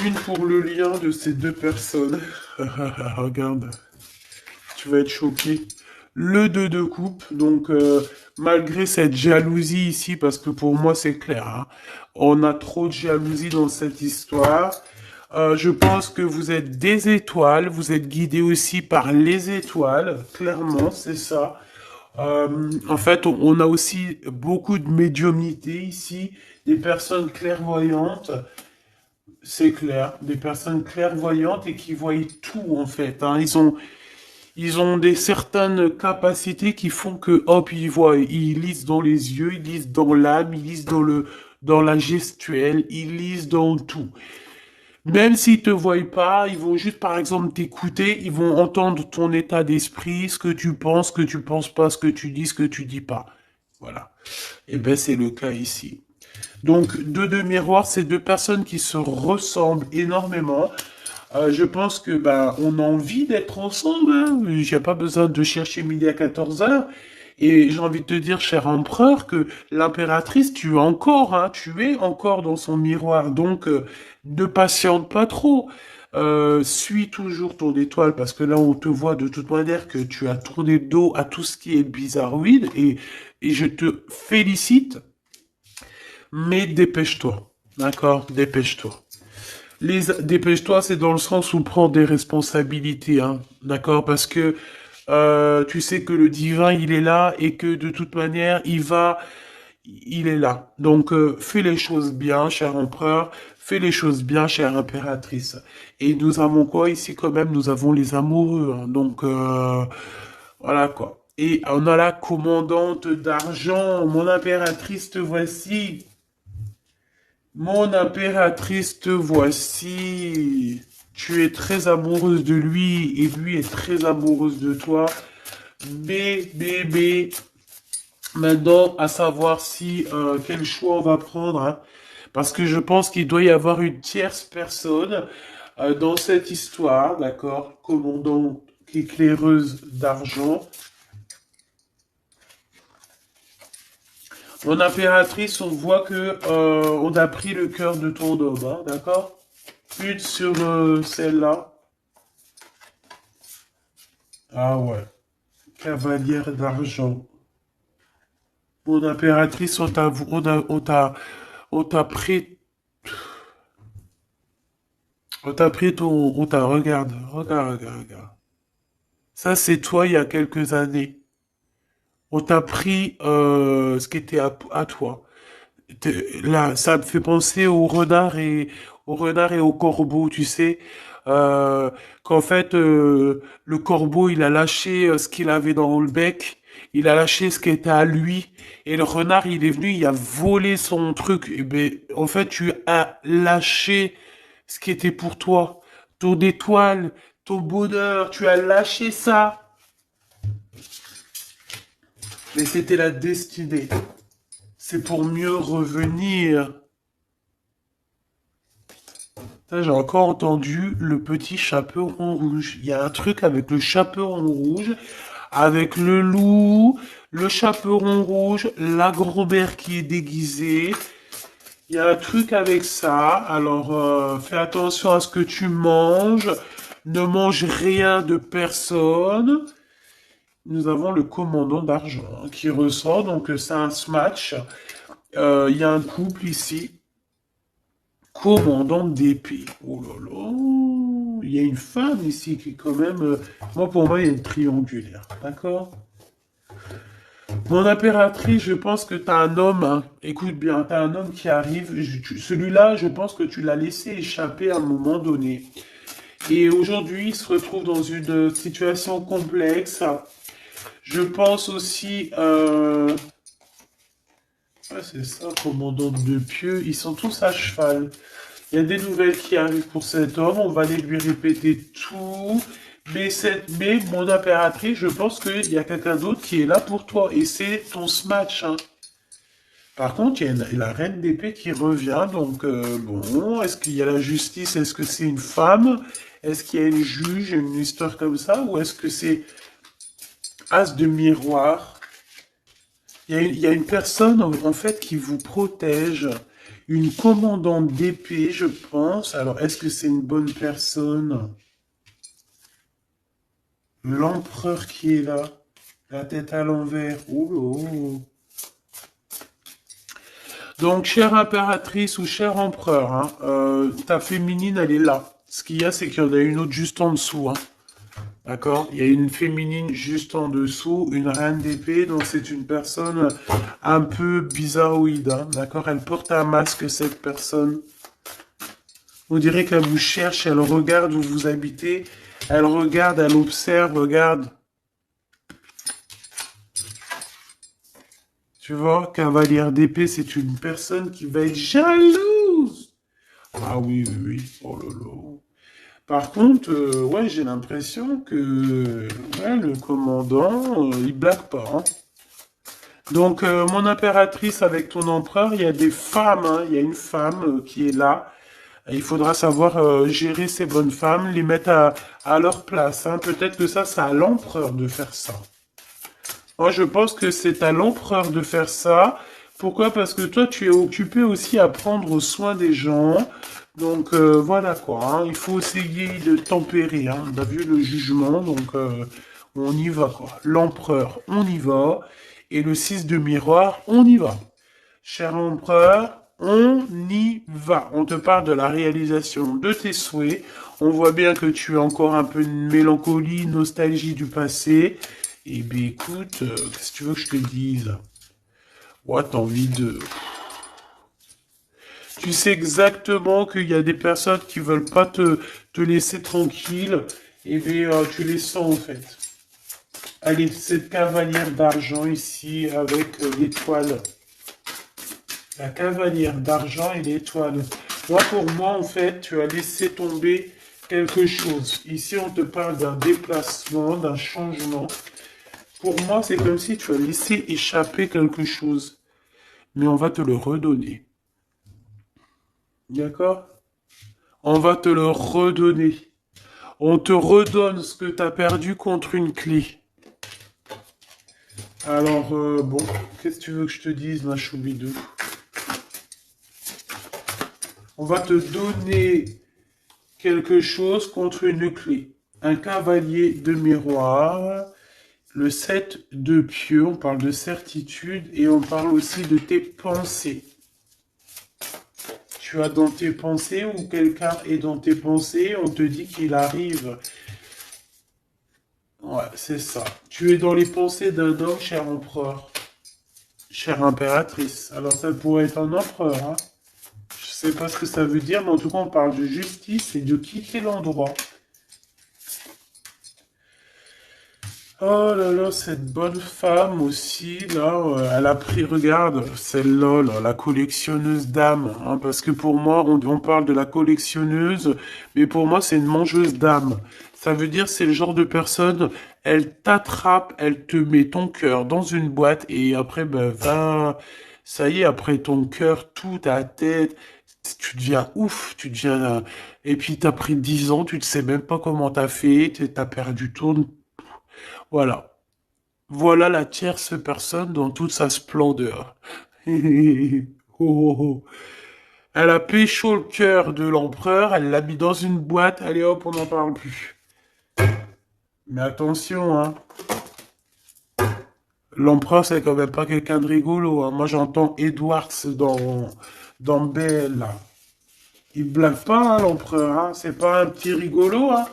Une pour le lien de ces deux personnes. Regarde, tu vas être choqué. Le 2 de coupe, donc malgré cette jalousie ici, parce que pour moi c'est clair, hein, on a trop de jalousie dans cette histoire. Je pense que vous êtes des étoiles, vous êtes guidés aussi par les étoiles, clairement, c'est ça. En fait, on a aussi beaucoup de médiumnité ici, des personnes clairvoyantes, c'est clair, des personnes clairvoyantes et qui voient tout en fait, hein. Ils ont des certaines capacités qui font que, hop, ils voient, ils lisent dans les yeux, ils lisent dans l'âme, ils lisent dans la gestuelle, ils lisent dans tout. Même s'ils te voient pas, ils vont juste, par exemple, t'écouter, ils vont entendre ton état d'esprit, ce que tu penses pas, ce que tu dis, ce que tu dis pas. Voilà. Et ben, c'est le cas ici. Donc, deux miroirs, c'est deux personnes qui se ressemblent énormément. Je pense que ben on a envie d'être ensemble. Hein. J'ai pas besoin de chercher midi à 14 heures. Et j'ai envie de te dire, cher empereur, que l'impératrice, tu es encore, hein, tu es encore dans son miroir. Donc, ne patiente pas trop. Suis toujours ton étoile parce que là, on te voit de toute manière que tu as tourné le dos à tout ce qui est bizarroïde et je te félicite, mais dépêche-toi. D'accord? Dépêche-toi. Dépêche-toi, c'est dans le sens où prends des responsabilités, hein, d'accord? Parce que tu sais que le divin, il est là et que de toute manière, il est là. Donc, fais les choses bien, cher empereur, fais les choses bien, chère impératrice. Et nous avons quoi ici quand même? Nous avons les amoureux, hein. Donc, voilà quoi. Et on a la commandante d'argent, mon impératrice, te voici. Mon impératrice, te voici. Tu es très amoureuse de lui et lui est très amoureuse de toi. Bébé. Maintenant, à savoir si quel choix on va prendre, hein. Parce que je pense qu'il doit y avoir une tierce personne dans cette histoire, d'accord? Commandant éclaireuse d'argent. Mon impératrice, on voit que on a pris le cœur de ton homme, hein, d'accord? Une sur celle-là. Ah ouais. Cavalière d'argent. Mon impératrice, on t'a pris, regarde. Ça, c'est toi il y a quelques années. On t'a pris ce qui était à toi. Là, ça me fait penser au renard et au corbeau, tu sais, qu'en fait le corbeau il a lâché ce qu'il avait dans le bec, il a lâché ce qui était à lui, et le renard il est venu, il a volé son truc. Et ben, en fait, tu as lâché ce qui était pour toi, ton étoile, ton bonheur, tu as lâché ça, mais c'était la destinée. C'est pour mieux revenir. Ça, j'ai encore entendu le petit chaperon rouge. Il y a un truc avec le chaperon rouge, avec le loup, le chaperon rouge, la grand-mère qui est déguisée. Il y a un truc avec ça. Alors, fais attention à ce que tu manges. Ne mange rien de personne. Nous avons le commandant d'argent hein, qui ressort. Donc, c'est un match. Il y a un couple ici. Commandant d'épée. Oh là là. Il y a une femme ici qui est quand même... moi, pour moi, il y a une triangulaire. D'accord? Mon impératrice, je pense que t'as un homme, hein. Écoute bien, t'as un homme qui arrive. Celui-là, je pense que tu l'as laissé échapper à un moment donné. Et aujourd'hui, il se retrouve dans une situation complexe. Je pense aussi, ouais, c'est ça, commandant de pieux. Ils sont tous à cheval. Il y a des nouvelles qui arrivent pour cet homme. On va aller lui répéter tout. Mais mon impératrice, je pense qu'il y a quelqu'un d'autre qui est là pour toi. Et c'est ton smash, hein. Par contre, il y a la reine d'épée qui revient. Donc, bon, est-ce qu'il y a la justice? Est-ce que c'est une femme? Est-ce qu'il y a une juge, une histoire comme ça? Ou est-ce que c'est as de miroir? Il y a une personne, en fait, qui vous protège. Une commandante d'épée, je pense. Alors, est-ce que c'est une bonne personne? L'empereur qui est là. La tête à l'envers. Ouh là. Donc, chère impératrice ou cher empereur, hein, ta féminine, elle est là. Ce qu'il y a, c'est qu'il y en a une autre juste en dessous. Hein. D'accord? Il y a une féminine juste en dessous, une reine d'épée, donc c'est une personne un peu bizarroïde. Hein, d'accord? Elle porte un masque, cette personne. On dirait qu'elle vous cherche, elle regarde où vous habitez, elle regarde, elle observe, regarde. Tu vois, cavalière d'épée, c'est une personne qui va être jalouse. Ah oui, oui, oui. Oh là là. Par contre, ouais, j'ai l'impression que ouais, le commandant, il blague pas. Hein. Donc, mon impératrice avec ton empereur, il y a des femmes. Hein. Il y a une femme qui est là. Il faudra savoir gérer ces bonnes femmes, les mettre à leur place. Hein. Peut-être que ça, c'est à l'empereur de faire ça. Moi, je pense que c'est à l'empereur de faire ça. Pourquoi? Parce que toi, tu es occupé aussi à prendre soin des gens. Donc, voilà quoi. Hein. Il faut essayer de tempérer. Hein. On a vu le jugement, donc on y va quoi. L'empereur, on y va. Et le 6 de miroir, on y va. Cher empereur, on y va. On te parle de la réalisation de tes souhaits. On voit bien que tu as encore un peu de mélancolie, nostalgie du passé. Eh bien, écoute, qu'est-ce que tu veux que je te dise? Ouais, t'as envie de... Tu sais exactement qu'il y a des personnes qui veulent pas te laisser tranquille. Eh bien, tu les sens, en fait. Allez, cette cavalière d'argent ici, avec l'étoile. La cavalière d'argent et l'étoile. Moi, pour moi, en fait, tu as laissé tomber quelque chose. Ici, on te parle d'un déplacement, d'un changement. Pour moi, c'est comme si tu as laissé échapper quelque chose. Mais on va te le redonner. D'accord? On va te le redonner. On te redonne ce que tu as perdu contre une clé. Alors, bon, qu'est-ce que tu veux que je te dise, ma choubidou? On va te donner quelque chose contre une clé. Un cavalier de miroir. Le 7 de pieux, on parle de certitude et on parle aussi de tes pensées. Tu as dans tes pensées ou quelqu'un est dans tes pensées, on te dit qu'il arrive. Ouais, c'est ça. Tu es dans les pensées d'un homme, cher empereur, chère impératrice. Alors ça pourrait être un empereur, hein. Je sais pas ce que ça veut dire, mais en tout cas on parle de justice et de quitter l'endroit. Oh là là, cette bonne femme aussi, là, elle a pris, regarde, celle-là, là, la collectionneuse d'âmes, hein, parce que pour moi, on parle de la collectionneuse, mais pour moi, c'est une mangeuse d'âmes. Ça veut dire, c'est le genre de personne, elle t'attrape, elle te met ton cœur dans une boîte, et après, ben, va, Ça y est, après ton cœur, tout, ta tête, tu deviens ouf, tu deviens... Et puis t'as pris 10 ans, tu ne sais même pas comment t'as fait, t'as perdu tout. Voilà. Voilà la tierce personne dans toute sa splendeur. Oh, oh, oh. Elle a pécho le cœur de l'empereur, elle l'a mis dans une boîte, allez hop, on n'en parle plus. Mais attention, hein. L'empereur, c'est quand même pas quelqu'un de rigolo, hein. Moi, j'entends Edwards dans Belle, là. Il blague pas, hein, l'empereur, hein. C'est pas un petit rigolo, hein.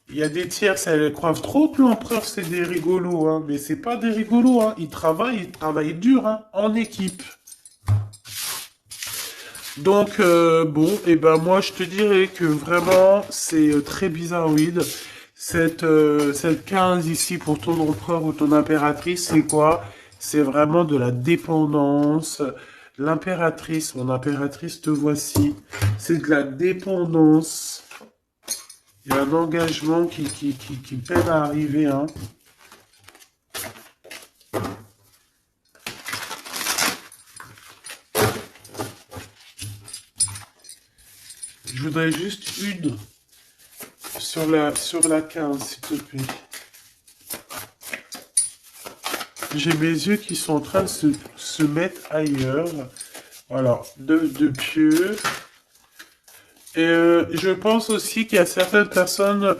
Il y a des tierces, elles croient trop que l'empereur, c'est des rigolos, hein. Mais c'est pas des rigolos, hein. Ils travaillent dur, hein, en équipe. Donc, bon, et ben moi, je te dirais que vraiment, c'est très bizarroïde. Cette 15 ici pour ton empereur ou ton impératrice, c'est quoi? C'est vraiment de la dépendance. L'impératrice, mon impératrice, te voici. C'est de la dépendance. Il y a un engagement qui peine à arriver, hein. Je voudrais juste une sur la 15, s'il te plaît. J'ai mes yeux qui sont en train de se mettre ailleurs. Voilà, de pieux. Et je pense aussi qu'il y a certaines personnes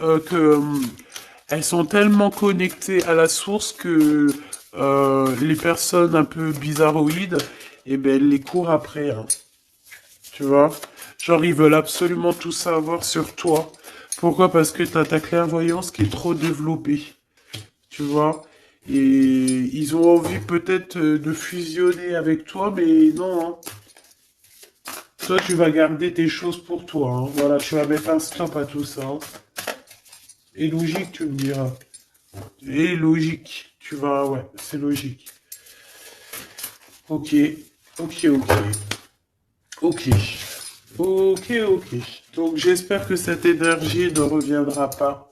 elles sont tellement connectées à la source que les personnes un peu bizarroïdes, eh ben, elles les courent après, hein. Tu vois? Genre, ils veulent absolument tout savoir sur toi. Pourquoi? Parce que tu as ta clairvoyance qui est trop développée. Tu vois? Et ils ont envie peut-être de fusionner avec toi, mais non, hein. Toi, tu vas garder tes choses pour toi, hein. Voilà, tu vas mettre un stop à tout ça, hein. Et logique, tu me diras. Et logique. Tu vas, ouais, c'est logique. Ok, ok, ok. Ok. Ok, ok. Donc j'espère que cette énergie ne reviendra pas.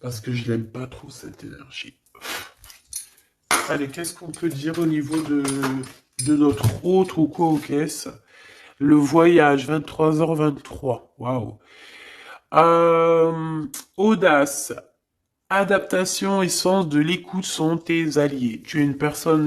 Parce que je n'aime pas trop cette énergie. Allez, qu'est-ce qu'on peut dire au niveau de notre autre ou quoi aux caisses? Le voyage, 23h23. Waouh. Audace. Adaptation et sens de l'écoute sont tes alliés. Tu es une personne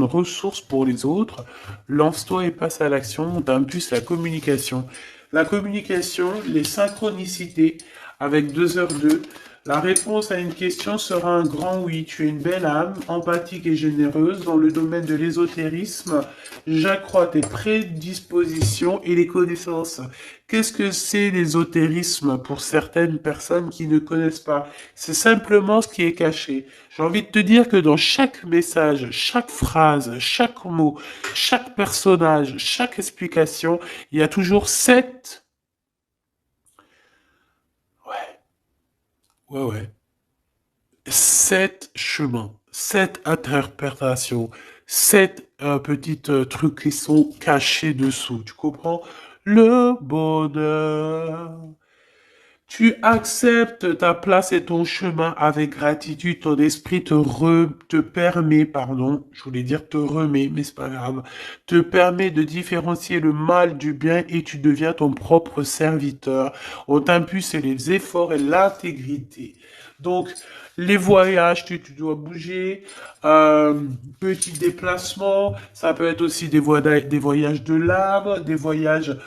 ressource pour les autres. Lance-toi et passe à l'action. T'impulse la communication. La communication, les synchronicités avec 2h2. La réponse à une question sera un grand oui. Tu es une belle âme, empathique et généreuse. Dans le domaine de l'ésotérisme, j'accrois tes prédispositions et les connaissances. Qu'est-ce que c'est l'ésotérisme pour certaines personnes qui ne connaissent pas? C'est simplement ce qui est caché. J'ai envie de te dire que dans chaque message, chaque phrase, chaque mot, chaque personnage, chaque explication, il y a toujours ouais, ouais, 7 chemins, 7 interprétations, 7 petites trucs qui sont cachés dessous. Tu comprends? Le bonheur. Tu acceptes ta place et ton chemin avec gratitude. Ton esprit te permet, pardon, je voulais dire te remet, mais c'est pas grave, te permet de différencier le mal du bien et tu deviens ton propre serviteur. On t'impulse les efforts et l'intégrité. Donc, les voyages, tu dois bouger, petits déplacements, ça peut être aussi des voyages de l'âme, des voyages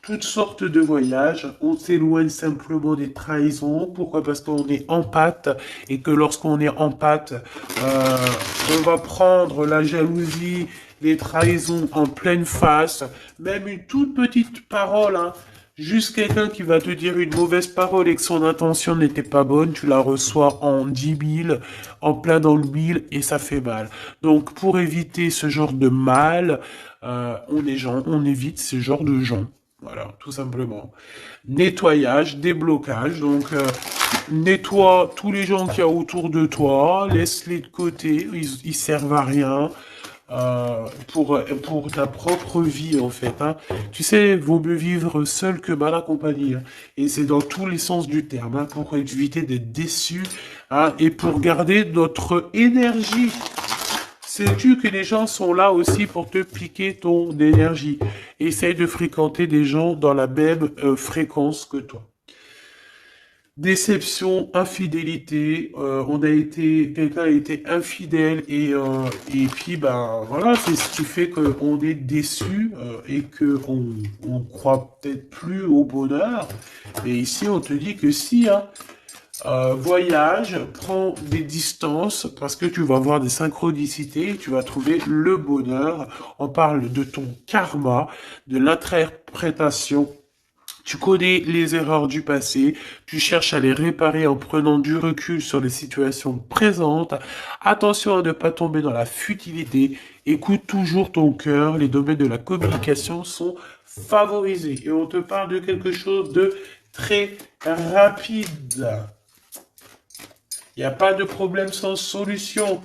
toutes sortes de voyages. On s'éloigne simplement des trahisons. Pourquoi? Parce qu'on est en pâte et que lorsqu'on est en pâte, euh, on va prendre la jalousie, les trahisons en pleine face. Même une toute petite parole, hein. Juste quelqu'un qui va te dire une mauvaise parole et que son intention n'était pas bonne, tu la reçois en 10 000, en plein dans le mille et ça fait mal. Donc pour éviter ce genre de mal, on évite ce genre de gens. Voilà, tout simplement. Nettoyage, déblocage. Donc, nettoie tous les gens qu'il y a autour de toi, laisse-les de côté, ils servent à rien. Pour ta propre vie en fait, hein. Tu sais, vaut mieux vivre seul que mal accompagné, hein. Et c'est dans tous les sens du terme, hein, pour éviter d'être déçu, hein, et pour garder notre énergie. Sais-tu que les gens sont là aussi pour te piquer ton énergie? Essaye de fréquenter des gens dans la même fréquence que toi. Déception, infidélité, quelqu'un a été infidèle et puis ben voilà, c'est ce qui fait qu'on est déçu et que on croit peut-être plus au bonheur. Et ici, on te dit que si, hein, voyage, prends des distances parce que tu vas voir des synchronicités, tu vas trouver le bonheur. On parle de ton karma, de l'interprétation. Tu connais les erreurs du passé, tu cherches à les réparer en prenant du recul sur les situations présentes. Attention à ne pas tomber dans la futilité. Écoute toujours ton cœur. Les domaines de la communication sont favorisés. Et on te parle de quelque chose de très rapide. Il n'y a pas de problème sans solution.